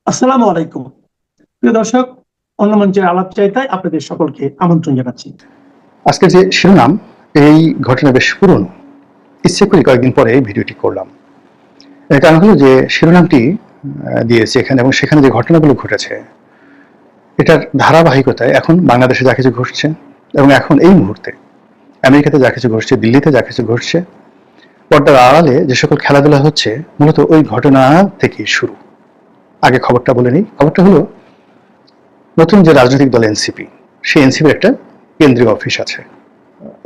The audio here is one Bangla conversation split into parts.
আসসালামু আলাইকুম। প্রিয় দর্শক, অন্য মঞ্চের আলাপচারিতায় আপনাদের সকলকে আমন্ত্রণ জানাচ্ছি। আজকে যে শিরোনাম, এই ঘটনা বেশ পুরনো। ইচ্ছে করে কয়েকদিন পরে এই ভিডিওটি করলাম। এর কারণ হলো যে শিরোনামটি দিয়েছে এখানে এবং সেখানে যে ঘটনাগুলো ঘটেছে এটার ধারাবাহিকতায় এখন বাংলাদেশে যা কিছু ঘটছে এবং এখন এই মুহূর্তে আমেরিকাতে যা কিছু ঘটছে, দিল্লিতে যা কিছু ঘটছে, পর্দার আড়ালে যে সকল খেলাধুলা হচ্ছে মূলত ওই ঘটনা থেকেই শুরু। আগে খবরটা বলে নিই। খবরটা হলো, নতুন যে রাজনৈতিক দল এনসিপি, সেই এনসিপির একটা কেন্দ্রীয় অফিস আছে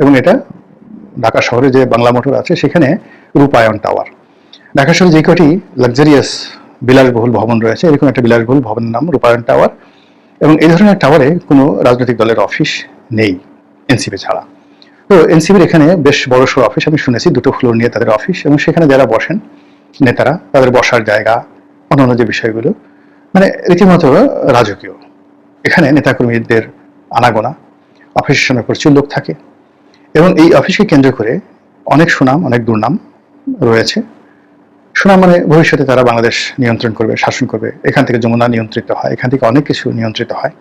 এবং এটা ঢাকা শহরে যে বাংলা মোটর আছে সেখানে রূপায়ণ টাওয়ার। ঢাকা শহরে যে কটি লাক্সারিয়াস বিলাসবহুল ভবন রয়েছে, এরকম একটা বিলাসবহুল ভবনের নাম রূপায়ণ টাওয়ার। এবং এই ধরনের টাওয়ারে কোনো রাজনৈতিক দলের অফিস নেই এনসিপি ছাড়া। তো এনসিপির এখানে বেশ বড়সড় অফিস, আমি শুনেছি 2টো ফ্লোর নিয়ে তাদের অফিস, এবং সেখানে যারা বসেন নেতারা, তাদের বসার জায়গা, অন্যান্য যে বিষয়গুলো মানে রীতিমতো রাজকীয়। এখানে নেতাকর্মীদের আনাগোনা, অফিসের সামনে প্রচুর লোক থাকে এবং এই অফিসকে কেন্দ্র করে অনেক সুনাম, অনেক দুর্নাম রয়েছে। সুনাম মানে ভবিষ্যতে তারা বাংলাদেশ নিয়ন্ত্রণ করবে, শাসন করবে, এখান থেকে যমুনা নিয়ন্ত্রিত হয়, এখান থেকে অনেক কিছু নিয়ন্ত্রিত হয়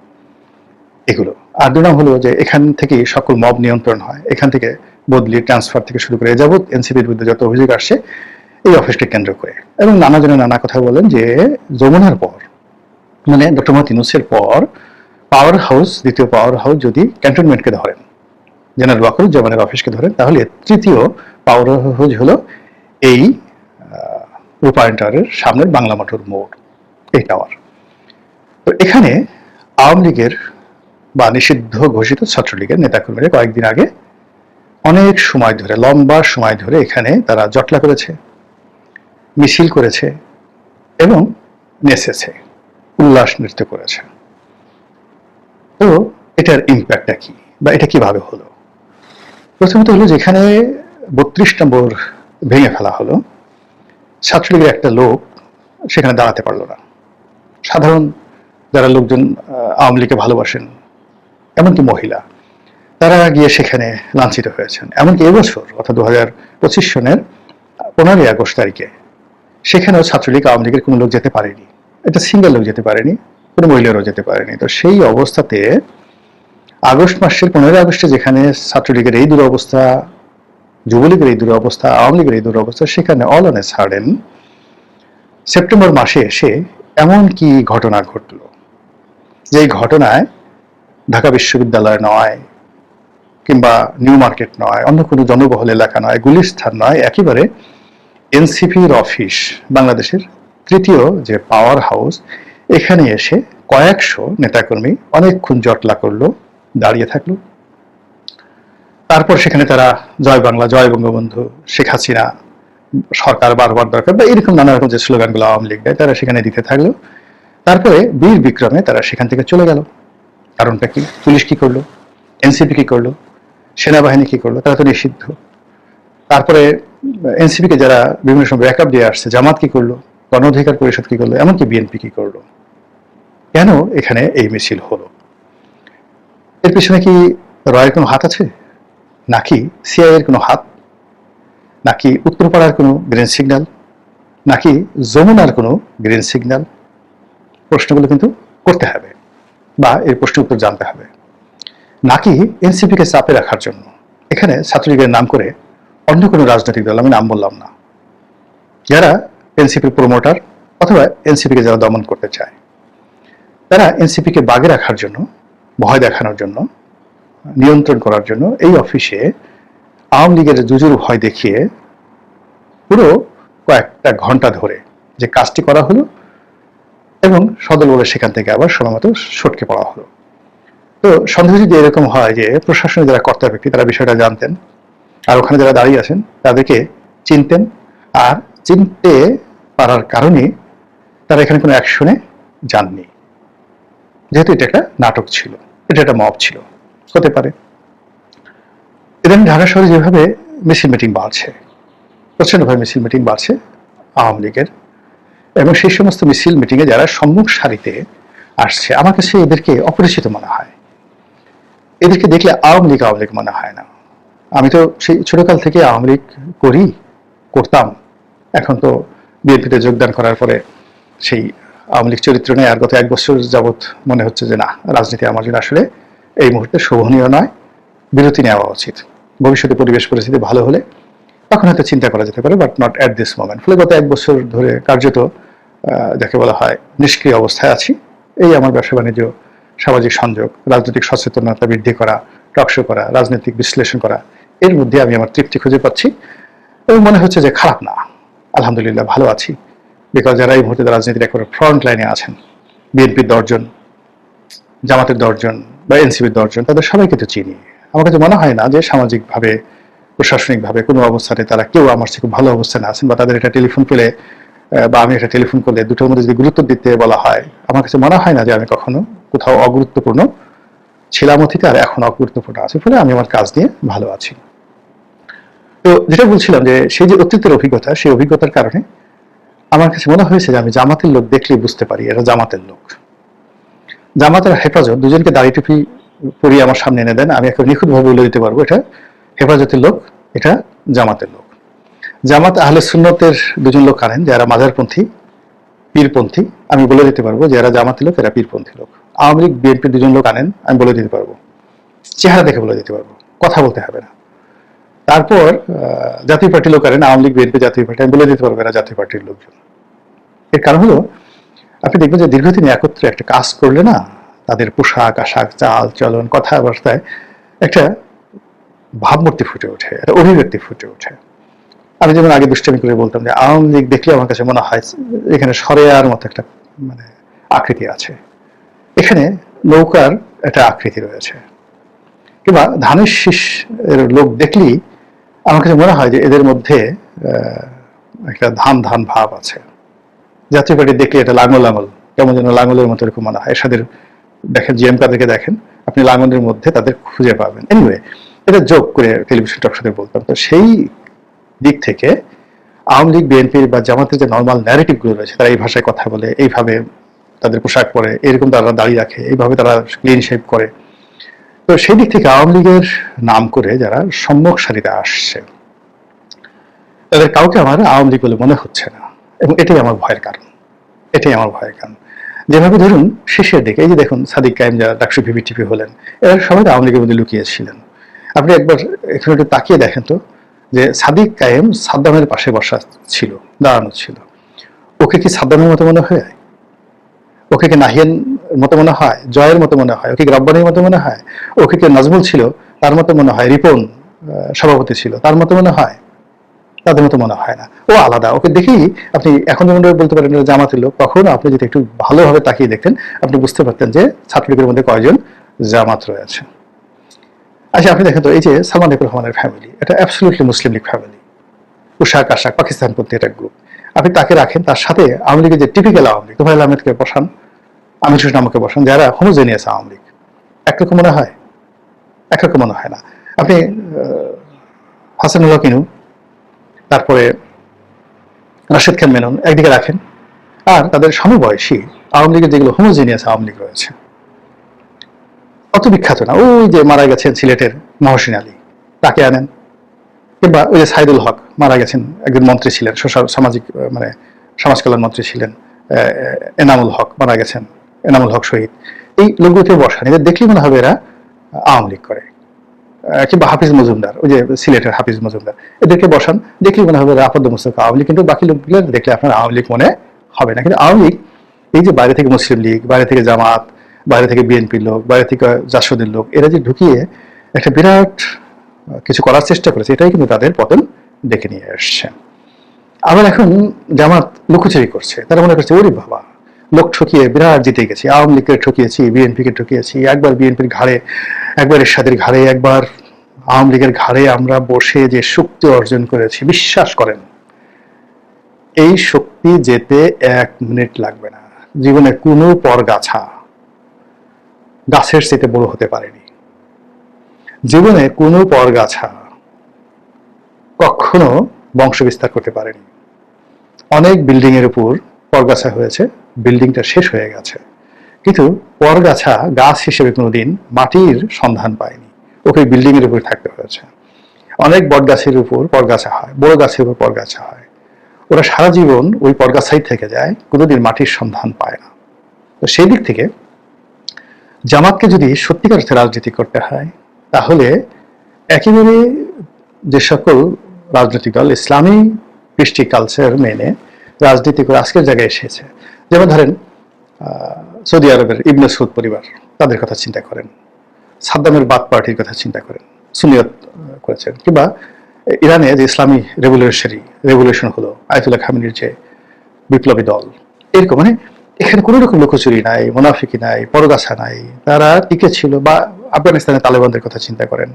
এগুলো। আর দুর্নাম হলো যে এখান থেকে সকল মব নিয়ন্ত্রণ হয়, এখান থেকে বদলি, ট্রান্সফার থেকে শুরু করে যাবৎ এনসিপির বিরুদ্ধে যত অভিযোগ আসছে এই অফিসকে কেন্দ্র করে। এবং নানা জনে নানা কথা বলেন যে যমুনার পর, মানে ডক্টর মোহাম্মদ ইউনূসের পর পাওয়ার হাউস, দ্বিতীয় পাওয়ার হাউস যদি ক্যান্টনমেন্টকে ধরেন, জেনারেল ওয়াকারুজ্জামানের অফিসকে ধরেন, তাহলে তৃতীয় পাওয়ার হাউস হলো এই রূপায়ণ টাওয়ারের সামনের বাংলা মোটর মোড়, এই টাওয়ার। তো এখানে আওয়ামী লীগের বা নিষিদ্ধ ঘোষিত ছাত্রলীগের নেতাকর্মীরা কয়েকদিন আগে অনেক সময় ধরে, লম্বা সময় ধরে এখানে তারা জটলা করেছে, মিছিল করেছে এবং নেচেছে, উল্লাস নৃত্য করেছে। তো এটার ইম্প্যাক্টটা কি বা এটা কিভাবে হলো? প্রথমত হলো, যেখানে 32 নম্বর ভেঙে ফেলা হলো, ছাত্রলীগের একটা লোক সেখানে দাঁড়াতে পারলো না। সাধারণ যারা লোকজন আওয়ামী লীগকে ভালোবাসেন, এমনকি মহিলা, তারা গিয়ে সেখানে লাঞ্ছিত হয়েছেন। এমনকি এবছর অর্থাৎ 2025 সনের 15ই আগস্ট তারিখে সেখানেও ছাত্রলীগ আওয়ামী লীগের কোনো লোক যেতে পারেনি, এটা সিঙ্গেল লোক যেতে পারেনি, কোনো মহিলারও যেতে পারেনি। তো সেই অবস্থাতে আগস্ট মাসের 15ই আগস্টে যেখানে ছাত্রলীগের এই দুরবস্থা, যুবলীগের এই দুরবস্থা, আওয়ামী লীগের এই দুরবস্থা, সেখানে all on a sudden September মাসে এসে এমন কি ঘটনা ঘটল, যে ঘটনায় ঢাকা বিশ্ববিদ্যালয় নয়, কিংবা নিউ মার্কেট নয়, অন্য কোনো জনবহুল এলাকা নয়, গুলিস্তান নয়, একেবারে এনসিপির অফিস, বাংলাদেশের তৃতীয় যে পাওয়ার হাউস, এখানে এসে কয়েকশো নেতাকর্মী অনেকক্ষণ জটলা করলো, দাঁড়িয়ে থাকলো। তারপর সেখানে তারা জয় বাংলা, জয় বঙ্গবন্ধু, শেখ হাসিনা সরকার বারবার দরকার, বা এরকম নানা রকম যে স্লোগানগুলো আওয়ামী লীগ দেয়, তারা সেখানে দিতে থাকলো। তারপরে বীর বিক্রমে তারা সেখান থেকে চলে গেল। কারণটা কি? পুলিশ কি করলো, এনসিপি কি করলো, সেনাবাহিনী কি করলো? তারা তো নিষিদ্ধ। তারপরে এনসিপিকে যারা বিভিন্ন সময় ব্যাকআপ দিয়ে আসছে, জামাত কি করলো, গণ অধিকার পরিষদ কি করলো, এমনকি বিএনপি কি করলো? কেন এখানে এই মিছিল হলো? এর পিছনে কি রয়ের কোনো হাত আছে, নাকি সিআইএ এর কোনো হাত, নাকি উত্তরপাড়ার কোনো গ্রিন সিগন্যাল, নাকি যমুনার কোনো গ্রিন সিগন্যাল? প্রশ্নগুলো কিন্তু করতে হবে বা এর প্রশ্নের উত্তর জানতে হবে। নাকি এনসিপিকে চাপে রাখার জন্য এখানে ছাত্রলীগের নাম করে অন্য কোনো রাজনৈতিক দল, আমি নাম বললাম না, যারা এনসিপির প্রমোটার অথবা এনসিপিকে যারা দমন করতে চায়, তারা এনসিপিকে বাগে রাখার জন্য, ভয় দেখানোর জন্য, নিয়ন্ত্রণ করার জন্য এই অফিসে আওয়ামী লীগের জুজুর ভয় দেখিয়ে পুরো কয়েকটা ঘন্টা ধরে যে কাজটি করা হলো এবং সদল বলে সেখান থেকে আবার সময়মতো সটকে পড়া হলো। তো সন্দেহ যদি এরকম হয় যে প্রশাসনের যারা কর্তা ব্যক্তি তারা বিষয়টা জানতেন, আর ওখানে যারা দাঁড়িয়ে আছেন তাদেরকে চিনতেন, আর চিনতে পারার কারণে তারা এখানে কোনো অ্যাকশনে যাননি, যেহেতু এটা একটা নাটক ছিল, এটা একটা মব ছিল, হতে পারে। ইদানিং ঢাকা শহরে যেভাবে মিছিল মিটিং বাড়ছে, প্রচন্ডভাবে মিছিল মিটিং বাড়ছে আওয়ামী লীগের, এবং সেই সমস্ত মিছিল মিটিংয়ে যারা সম্মুখ সারিতে আসছে, আমার কাছে এদেরকে অপরিচিত মনে হয়। এদেরকে দেখলে আওয়ামী লীগ মনে হয় না। আমি তো সেই ছোটকাল থেকে আওয়ামী লীগ করতাম। এখন তো বিএনপিতে যোগদান করার পরে সেই আওয়ামী লীগ চরিত্র নেই, আর গত 1 বছর যাবৎ মনে হচ্ছে যে না, রাজনীতি আমার জন্য আসলে এই মুহূর্তে শোভনীয় নয়, বিরতি নেওয়া উচিত। ভবিষ্যতে পরিবেশ পরিস্থিতি ভালো হলে তখন হয়তো চিন্তা করা যেতে পারে, but not at this moment. ফলে গত 1 বছর ধরে কার্যত যাকে বলা হয় নিষ্ক্রিয় অবস্থায় আছি। এই আমার ব্যবসা বাণিজ্য, সামাজিক সংযোগ, রাজনৈতিক সচেতনতা বৃদ্ধি করা, টকশো করা, রাজনৈতিক বিশ্লেষণ করা, এর মধ্যে আমি আমার তৃপ্তি খুঁজে পাচ্ছি এবং মনে হচ্ছে যে খারাপ না, আলহামদুলিল্লাহ ভালো আছি। বিকজ যারা এই মুহূর্তে রাজনীতির একেবারে ফ্রন্ট লাইনে আছেন, বিএনপির 10 জন, জামাতের 10 জন বা এনসিপির 10 জন, তাদের সবাইকে তো চিনি। আমার কাছে মনে হয় না যে সামাজিকভাবে, প্রশাসনিকভাবে কোনো অবস্থানে তারা কেউ আমার চেয়ে খুব ভালো অবস্থানে আছেন, বা তাদের একটা টেলিফোন পেলে বা আমি একটা টেলিফোন করলে দুটোর মধ্যে যদি গুরুত্ব দিতে বলা হয়, আমার কাছে মনে হয় না যে আমি কখনো কোথাও অগুরুত্বপূর্ণ ছিলাম অতীতে আর এখন অগুরুত্বপূর্ণ আছি। ফলে আমি আমার কাজ নিয়ে ভালো আছি। তো যেটা বলছিলাম যে সেই যে অতীতের অভিজ্ঞতা, সেই অভিজ্ঞতার কারণে আমার কাছে মনে হয়েছে যে আমি জামাতের লোক দেখলেই বুঝতে পারি এরা জামাতের লোক। জামাতের হেফাজত দুজনকে দাড়ি টুপি পরিয়ে আমার সামনে এনে দেন, আমি এখন নিখুঁতভাবে বলে দিতে পারবো এটা হেফাজতের লোক, এটা জামাতের লোক। জামাত আহলে সুন্নতের 2 জন লোক আনেন যারা মাজারপন্থী, পীরপন্থী, আমি বলে দিতে পারবো যে এরা জামাতের লোক, এরা পীরপন্থী লোক। আওয়ামী লীগ বিএনপির 2 জন লোক আনেন, আমি বলে দিতে পারবো, চেহারা দেখে বলে দিতে পারবো, কথা বলতে হবে না। তারপর জাতীয় পার্টির লোক আনেন, আওয়ামী লীগ বিএনপি জাতীয় পার্টি, আমি বলে দিতে পারবো এরা জাতীয় পার্টির লোকজন। এর কারণ হলো আপনি দেখবেন যে দীর্ঘদিন একত্রে একটা কাজ করলে না, তাদের পোশাক আশাক, চাল চলন, কথাবার্তায় একটা ভাবমূর্তি ফুটে ওঠে, একটা অভিব্যক্তি ফুটে ওঠে। আমি যেমন আগে দুষ্টামি করে বলতাম যে আওয়ামী লীগ দেখলে আমার কাছে মনে হয় এখানে সরেয়ার মতো একটা মানে আকৃতি আছে, এখানে নৌকার একটা আকৃতি রয়েছে। কিংবা ধানের শীষ এর লোক দেখলেই আমার কাছে মনে হয় যে এদের মধ্যে একটা ধান ধান ভাব আছে। জাতীয় পার্টি দেখলে এটা লাঙল লাঙল, কেমন যেন লাঙলের মতো এরকম মনে হয়। এরশাদের দেখেন, জিএম কাদেরকে দেখেন, আপনি লাঙলের মধ্যে তাদের খুঁজে পাবেন। এনিওয়ে, এটা যোগ করে টেলিভিশন টকশোতে বলতাম। তো সেই দিক থেকে আওয়ামী লীগ বিএনপির বা জামাতের যে নর্মাল ন্যারেটিভ গুলো রয়েছে, তারা এই ভাষায় কথা বলে, এইভাবে তাদের পোশাক পরে, এরকম তারা দাড়ি রাখে, এইভাবে তারা ক্লিন শেভ করে। তো সেই দিক থেকে আওয়ামী লীগের নাম করে যারা সম্মুখ সারিতে আসছে, তাদের কাউকে আমার আওয়ামী লীগ বলে মনে হচ্ছে না, এবং এটাই আমার ভয়ের কারণ। এটাই আমার ভয়ের কারণ। যেভাবে ধরুন শেষের দিকে এই যে দেখুন সাদিক কায়েম যারা ডাকসু ভিভিটিপি হলেন, এরা সবাই আওয়ামী লীগের মধ্যে লুকিয়েছিলেন। আপনি একবার এখানে একটু তাকিয়ে দেখেন তো যে সাদিক কায়েম সাদ্দামের পাশে বসা ছিল, দাঁড়ানো ছিল। ওকে কি সাদ্দামের মতো মনে হয়? ওকে কি নাহিয়ান মতো মনে হয়? জয়ের মতো মনে হয়? ওকে রব্বানির মতো মনে হয়? ওকে কি নাজমুল ছিল তার মতো মনে হয়? রিপন সভাপতি ছিল তার মতো মনে হয়? তাদের মতো মনে হয় না। ও আলাদা। ওকে দেখেই আপনি এখন যেমন বলতে পারেন জামাতের লোক, তখন আপনি যদি একটু ভালোভাবে তাকিয়ে দেখতেন, আপনি বুঝতে পারতেন যে ছাত্রলীগের মধ্যে কয়জন জামাত রয়েছে। আচ্ছা, আপনি দেখেন তো এই যে সালমান এফ রহমানের ফ্যামিলি, এটা অ্যাবসলিউটলি মুসলিম লীগ ফ্যামিলি, পোশাক আশাক পাকিস্তানপন্থী একটা গ্রুপ। আপনি তাকে রাখেন, তার সাথে আওয়ামী লীগের যে টিপিক্যাল আওয়ামী লীগ, তোফায়েল আহমেদকে বসান, আমির হোসেন আমাকে বসান, যারা হোমোজেনিয়াস আওয়ামী লীগ, একরকম মনে হয়? একরকম মনে হয় না। আপনি হাসানুল্লাহ কিনু, তারপরে রাশেদ খান মেনন একদিকে রাখেন, আর তাদের সমবয়সী আওয়ামী লীগের যেগুলো হোমোজেনিয়াস আওয়ামী লীগ রয়েছে, অত বিখ্যাত না, ওই যে মারা গেছেন সিলেটের মহসিন আলী, তাকে আনেন। কিংবা ওই যে সাইদুল হক মারা গেছেন, একজন মন্ত্রী ছিলেন, সামাজিক মানে সমাজ কল্যাণ মন্ত্রী ছিলেন। এনামুল হক মারা গেছেন, এনামুল হক শহীদ। এই লোকগুলোকে বসান, এদের দেখলেই মনে হবে এরা আওয়ামী লীগ করে। কিংবা হাফিজ মজুমদার, ওই যে সিলেটের হাফিজ মজুমদার, এদেরকে বসান, দেখলেই মনে হবে আপাদ মুস্তফা আওয়ামী লীগ। কিন্তু বাকি লোকগুলো দেখলে আপনার আওয়ামী লীগ মনে হবে না। কিন্তু আওয়ামী লীগ এই যে বাইরে থেকে মুসলিম লীগ, বাইরে থেকে জামাত, বাইরে থেকে বিএনপির লোক, বাইরে থেকে জাসদের লোক, এরা যে ঢুকিয়ে একটা বিরাট কিছু করার চেষ্টা করেছে, এটাই কিন্তু তাদের পতন ডেকে নিয়ে আসছে। আবার এখন জামাত লুকোচুরি করছে, তারা মনে করছে ওরে বাবা, লোক ঠকিয়ে বিরাট জিতে গেছি, আওয়ামী লীগকে ঠকিয়েছি, বিএনপিকে ঠকিয়েছি, একবার বিএনপির ঘাড়ে, একবার এরশাদের ঘাড়ে, একবার আওয়ামী লীগের ঘাড়ে আমরা বসে যে শক্তি অর্জন করেছি, বিশ্বাস করেন এই শক্তি যেতে 1 মিনিট লাগবে না। জীবনে কোনো পরগাছা গাছের চেয়ে বড় হতে পারেনি। জীবনে কোনো পরগাছা কখনো বংশ বিস্তার করতে পারেনি। অনেক বিল্ডিং এর উপর পরগাছা হয়েছে, বিল্ডিংটা শেষ হয়ে গেছে, কিন্তু পরগাছা গাছ হিসেবে কোনোদিন মাটির সন্ধান পায়নি, ওকে বিল্ডিং এর উপর থাকতে হয়েছে। অনেক বট গাছের উপর পরগাছা হয়, বড় গাছের উপর পরগাছা হয়, ওরা সারা জীবন ওই পরগাছাই থেকে যায়, কোনোদিন মাটির সন্ধান পায় না। তো সেই দিক থেকে জামাতকে যদি সত্যিকার অর্থে রাজনীতি করতে হয়, তাহলে একেবারে যে সকল রাজনৈতিক দল ইসলামী কৃষ্টি কালচার মেনে রাজনীতি করে আজকের জায়গায় এসেছে, যেমন ধরেন সৌদি আরবের ইবনে সৌদ পরিবার, তাদের কথা চিন্তা করেন, সাদ্দামের বাদ পার্টির কথা চিন্তা করেন, সুনিয়ত করেছেন, কিংবা ইরানে যে ইসলামী রেভলিউশন হলো, আয়াতুল্লাহ খামেনির যে বিপ্লবী দল, এরকম মানে এখানে কোনো রকম লুকোচুরি নাই, মুনাফিকি নাই, পরগাছা নাই, তারা টিকে ছিল। বা আফগানিস্তানে তালেবানদের কথা চিন্তা করেন,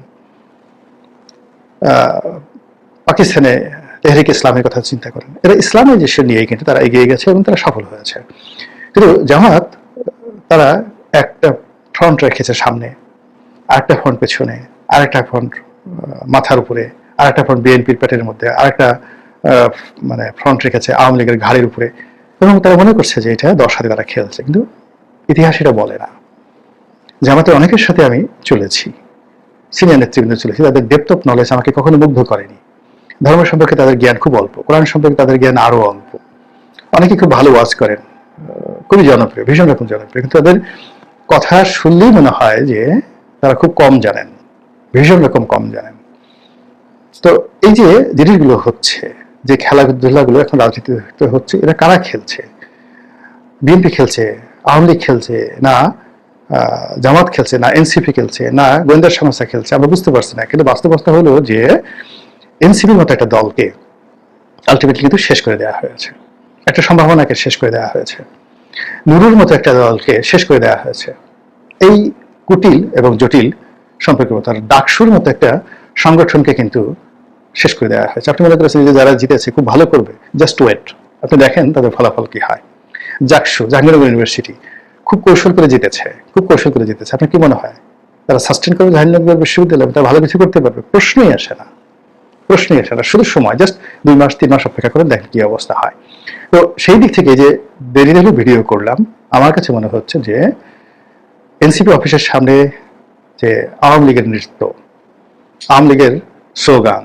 পাকিস্তানে তেহরিক ইসলামের কথা চিন্তা করেন, এরা ইসলামাইজেশন নিয়ে কিন্তু তারা এগিয়ে গেছে এবং তারা সফল হয়েছে। কিন্তু জামাত তারা একটা ফ্রন্ট রেখেছে সামনে, আরেকটা ফ্রন্ট পেছনে, আরেকটা ফ্রন্ট মাথার উপরে, আরেকটা ফ্রন্ট বিএনপির পেটের মধ্যে, আরেকটা মানে ফ্রন্ট রেখেছে আওয়ামী লীগের ঘাড়ের উপরে, এবং তারা মনে করছে যে এটা 10 হাতে তারা খেলছে। কিন্তু ইতিহাস এটা বলে না। জামাতের অনেকের সাথে আমি চলেছি, সিনিয়র নেতৃবৃন্দ চলেছি, তাদের ডেপথ অফ নলেজ আমাকে কখনো মুগ্ধ করেনি। ধর্ম সম্পর্কে তাদের জ্ঞান খুব অল্প, কোরআন সম্পর্কে তাদের জ্ঞান আরো অল্প। অনেকে খুব ভালো ওয়াজ করেন, খুবই জনপ্রিয়, ভীষণ রকম জনপ্রিয়, কিন্তু তাদের কথা শুনলেই মনে হয় যে তারা খুব কম জানেন, ভীষণ রকম কম জানেন। তো এই যে জিনিসগুলো হচ্ছে, যে খেলাধুলাগুলো এখন রাজনীতিতে হচ্ছে, এরা কারা খেলছে? বিএনপি খেলছে, আওয়ামী লীগ খেলছে না, জামাত খেলছে না, এনসিপি খেলছে না, গোয়েন্দা সংস্থা খেলছে, আমরা বুঝতে পারছি না। কিন্তু বাস্তবতা হলো যে এনসিপির মতো একটা দলকে আলটিমেটলি কিন্তু শেষ করে দেওয়া হয়েছে, একটা সম্ভাবনাকে শেষ করে দেওয়া হয়েছে, নুরুর মতো একটা দলকে শেষ করে দেওয়া হয়েছে। এই কুটিল এবং জটিল সম্পর্কের মতো ডাকসুর মতো একটা সংগঠনকে কিন্তু শেষ করে দেওয়া হয়েছে। আপনি মনে করেছেন যে যারা জিতেছে খুব ভালো করবে, জাস্ট ওয়েট, আপনি দেখেন তাদের ফলাফল কি হয়। জাকসু, জাহাঙ্গীরনগর ইউনিভার্সিটি খুব কৌশল করে জিতেছে, খুব কৌশল করে জিতেছে। আপনার কি মনে হয় তারা সাস্টেন করবে জাহাঙ্গীরনগর বিশ্ববিদ্যালয়? তারা ভালো কিছু করতে পারবে? প্রশ্নই আসে না, প্রশ্নই আসে না। শুধু সময়, জাস্ট 2 মাস 3 মাস অপেক্ষা করে দেখেন কি অবস্থা হয়। তো সেই দিক থেকে যে দেরি দেরি ভিডিও করলাম, আমার কাছে মনে হচ্ছে যে এনসিপি অফিসের সামনে যে আওয়ামী লীগের নৃত্য, আওয়ামী লীগের স্লোগান,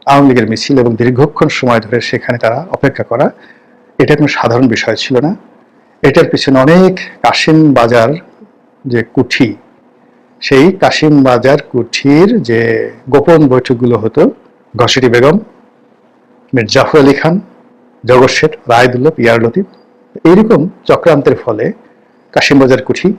আওয়ামী লীগের মিছিল এবং দীর্ঘক্ষণ সময় ধরে সেখানে তারা অপেক্ষা করা, এটা কোনো সাধারণ বিষয় ছিল না। এটার পিছনে অনেক কাশিম বাজার যে কুঠি, সেই কাশিম বাজার কুঠির যে গোপন বৈঠকগুলো হতো, ঘসেটি বেগম, মীর জাফর আলী খান, জগৎ শেঠ, রায়দুল্লভ, ইয়ার লতিফ, এইরকম চক্রান্তের ফলে কাশিম বাজার কুঠি